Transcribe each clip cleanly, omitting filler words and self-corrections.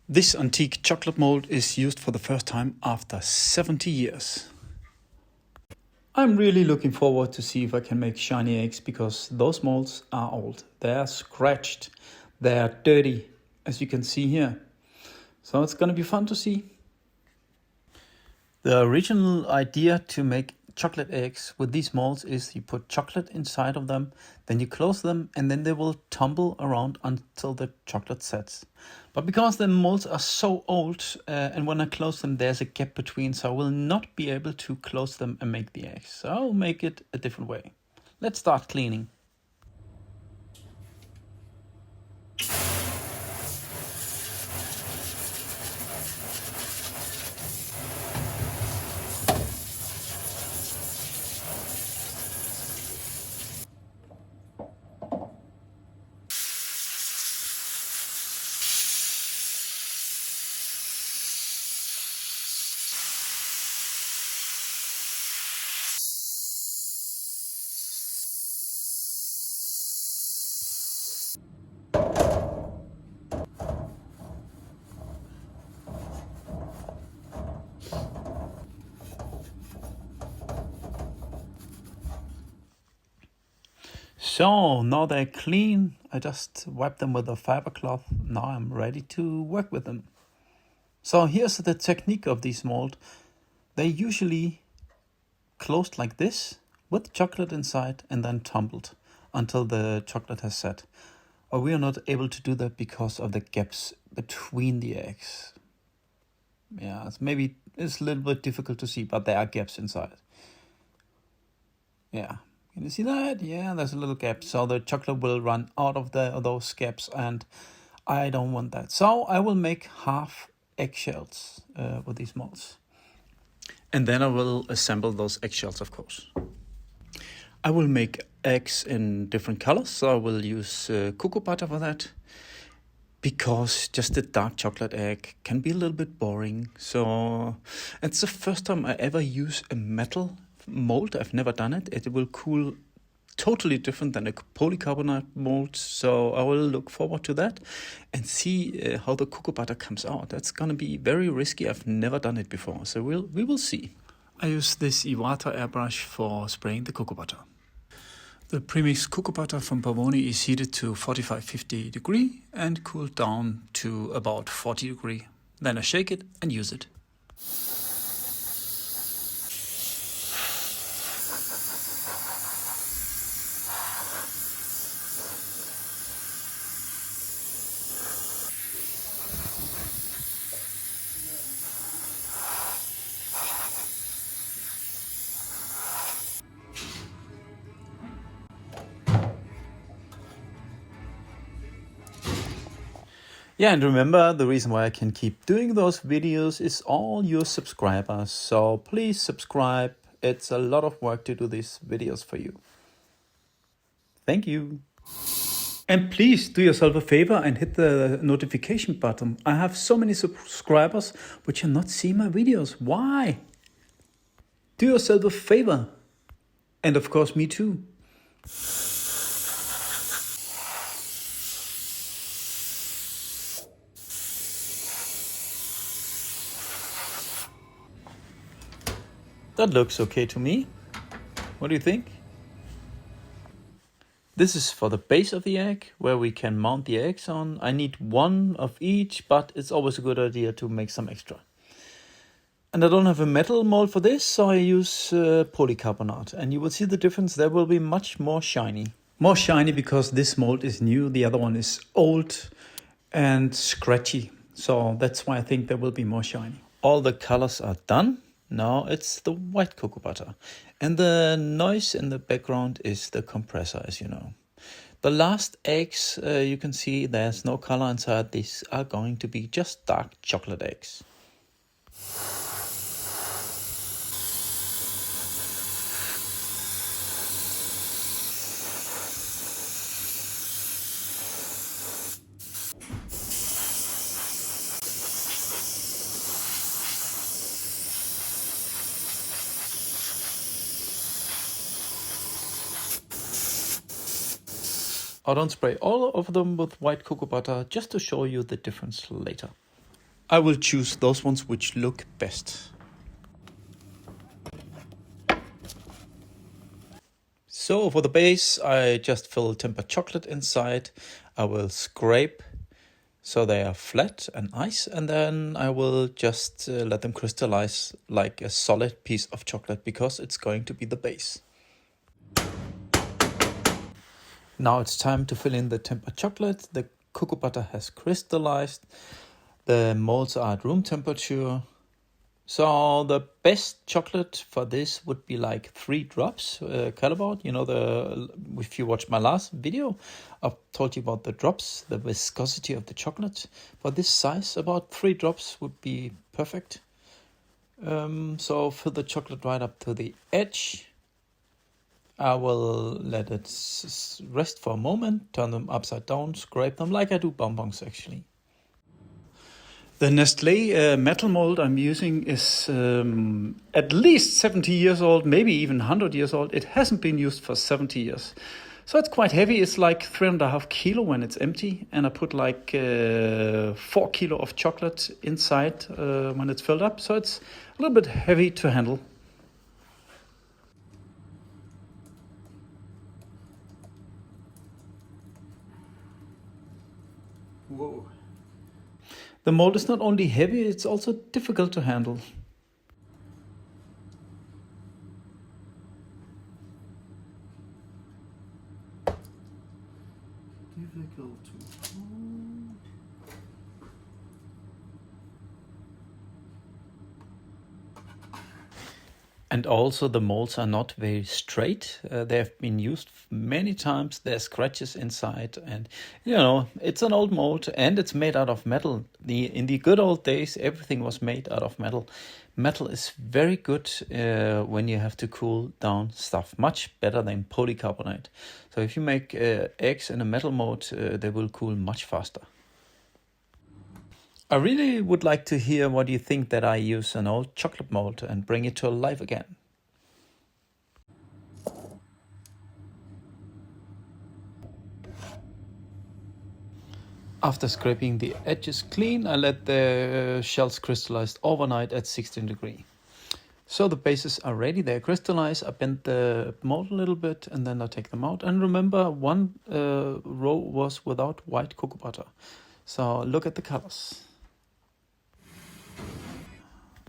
This antique chocolate mold is used for the first time after 70 years. I'm really looking forward to see if I can make shiny eggs because those molds are old. They're scratched, they're dirty, as you can see here. So it's gonna be fun to see. The original idea to make chocolate eggs with these molds is you put chocolate inside of them, then you close them, and then they will tumble around until the chocolate sets. But because the molds are so old, and when I close them, there's a gap between, so I will not be able to close them and make the eggs. So I'll make it a different way. Let's start cleaning. So now they're clean. I just wipe them with a fiber cloth. Now I'm ready to work with them. So here's the technique of these mold. They're usually closed like this with chocolate inside and then tumbled until the chocolate has set. But we are not able to do that because of the gaps between the eggs. Yeah, maybe it's a little bit difficult to see, but there are gaps inside. Yeah. Can you see that? Yeah, there's a little gap. So the chocolate will run out of those gaps, and I don't want that. So I will make half eggshells with these molds. And then I will assemble those eggshells, of course. I will make eggs in different colors. So I will use cocoa butter for that, because just a dark chocolate egg can be a little bit boring. So it's the first time I ever use a metal mold. I've never done it. It will cool totally different than a polycarbonate mold. So I will look forward to that and see how the cocoa butter comes out. That's gonna be very risky. I've never done it before. So we will see. I use this Iwata airbrush for spraying the cocoa butter. The premixed cocoa butter from Pavoni is heated to 45-50 degree and cooled down to about 40 degree. Then I shake it and use it. Yeah, and remember, the reason why I can keep doing those videos is all your subscribers. So please subscribe. It's a lot of work to do these videos for you. Thank you. And please do yourself a favor and hit the notification button. I have so many subscribers, but you're not seeing my videos. Why? Do yourself a favor. And of course, me too. That looks okay to me. What do you think? This is for the base of the egg, where we can mount the eggs on. I need one of each, but it's always a good idea to make some extra. And I don't have a metal mold for this, so I use polycarbonate. And you will see the difference. There will be much more shiny. More shiny because this mold is new. The other one is old and scratchy. So that's why I think there will be more shiny. All the colors are done. Now it's the white cocoa butter. And the noise in the background is the compressor, as you know. The last eggs, you can see there's no color inside. These are going to be just dark chocolate eggs. I don't spray all of them with white cocoa butter, just to show you the difference later. I will choose those ones which look best. So for the base, I just fill tempered chocolate inside. I will scrape so they are flat and nice, and then I will just let them crystallize like a solid piece of chocolate because it's going to be the base. Now it's time to fill in the tempered chocolate. The cocoa butter has crystallized. The molds are at room temperature. So the best chocolate for this would be like 3 drops caliber. You know, if you watched my last video, I've told you about the drops, the viscosity of the chocolate. For this size, about 3 drops would be perfect. So fill the chocolate right up to the edge. I will let it rest for a moment, turn them upside down, scrape them like I do bonbons actually. The Nestlé metal mold I'm using is at least 70 years old, maybe even 100 years old. It hasn't been used for 70 years. So it's quite heavy. It's like 3.5 kilo when it's empty. And I put like 4 kilo of chocolate inside when it's filled up. So it's a little bit heavy to handle. Whoa. The mold is not only heavy, it's also difficult to handle. Difficult to hold. And also the molds are not very straight. They have been used many times. There are scratches inside, and you know, it's an old mold and it's made out of metal. In the good old days, everything was made out of metal. Metal is very good when you have to cool down stuff, much better than polycarbonate. So if you make eggs in a metal mold, they will cool much faster. I really would like to hear what you think that I use an old chocolate mold and bring it to life again. After scraping the edges clean, I let the shells crystallize overnight at 16 degrees. So the bases are ready, they're crystallized. I bend the mold a little bit and then I take them out. And remember, one row was without white cocoa butter. So look at the colors.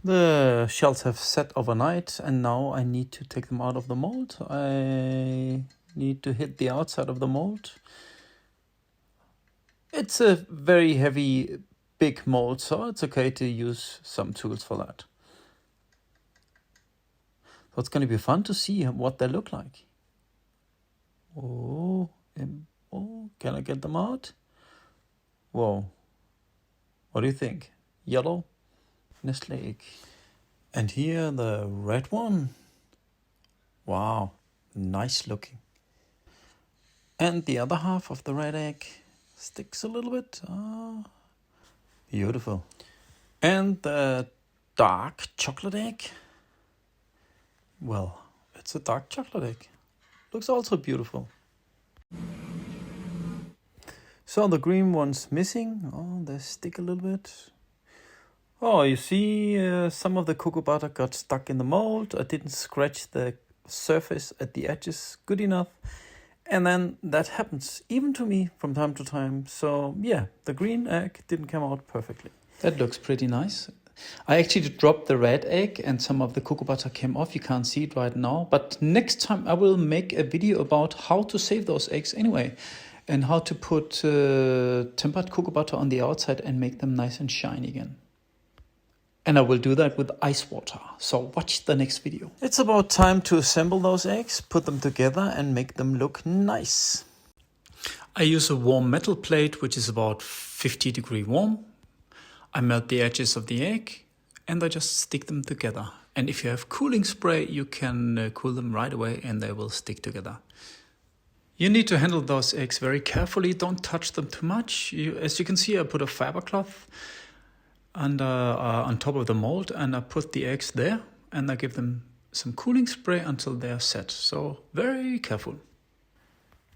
The shells have set overnight and now I need to take them out of the mold. I need to hit the outside of the mold. It's a very heavy, big mold, so it's okay to use some tools for that. So it's going to be fun to see what they look like. Oh, can I get them out? Whoa. What do you think? Yellow? Nestlé egg. And here the red one. Wow, nice looking. And the other half of the red egg sticks a little bit. Beautiful. And the dark chocolate egg. Well, it's a dark chocolate egg. Looks also beautiful. So the green one's missing. Oh, they stick a little bit. Oh, you see, some of the cocoa butter got stuck in the mold. I didn't scratch the surface at the edges good enough. And then that happens even to me from time to time. So yeah, the green egg didn't come out perfectly. That looks pretty nice. I actually dropped the red egg and some of the cocoa butter came off. You can't see it right now. But next time I will make a video about how to save those eggs anyway. And how to put tempered cocoa butter on the outside and make them nice and shiny again. And I will do that with ice water. So watch the next video. It's about time to assemble those eggs, put them together and make them look nice. I use a warm metal plate, which is about 50 degrees warm. I melt the edges of the egg and I just stick them together. And if you have cooling spray, you can cool them right away and they will stick together. You need to handle those eggs very carefully. Don't touch them too much. As you can see, I put a fiber cloth on top of the mold and I put the eggs there and I give them some cooling spray until they are set. So very careful.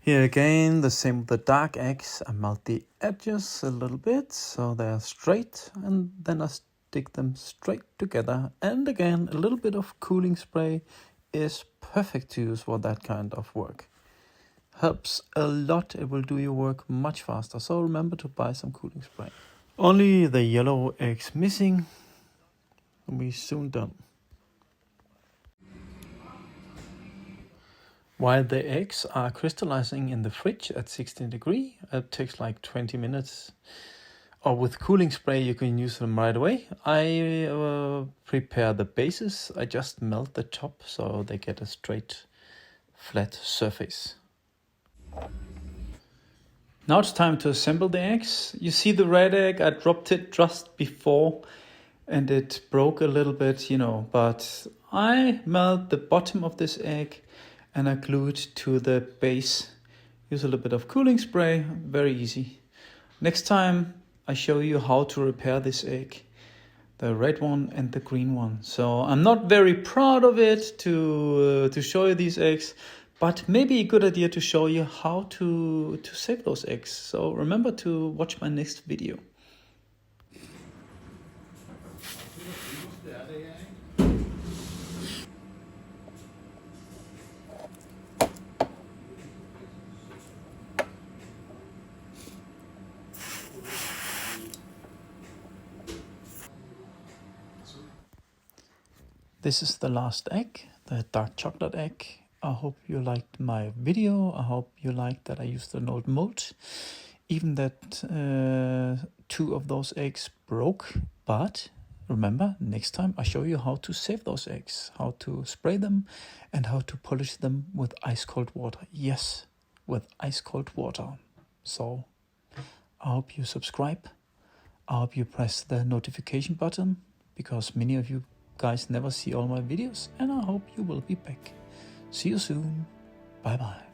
Here again, the same with the dark eggs. I melt the edges a little bit so they're straight, and then I stick them straight together. And again, a little bit of cooling spray is perfect to use for that kind of work. Helps a lot. It will do your work much faster. So remember to buy some cooling spray. Only the yellow eggs missing. We're soon done. While the eggs are crystallizing in the fridge at 16 degrees, it takes like 20 minutes. Or with cooling spray, you can use them right away. I prepare the bases. I just melt the top so they get a straight, flat surface. Now it's time to assemble the eggs. You see the red egg, I dropped it just before and it broke a little bit, but I melt the bottom of this egg and I glue it to the base. Use a little bit of cooling spray, very easy. Next time I show you how to repair this egg, the red one and the green one. So I'm not very proud of it to show you these eggs, but maybe a good idea to show you how to save those eggs. So remember to watch my next video. This is the last egg, the dark chocolate egg. I hope you liked my video. I hope you liked that I used an old mold. Even that 2 of those eggs broke. But remember, next time I show you how to save those eggs, how to spray them and how to polish them with ice cold water. Yes, with ice cold water. So I hope you subscribe. I hope you press the notification button because many of you guys never see all my videos, and I hope you will be back. See you soon. Bye bye.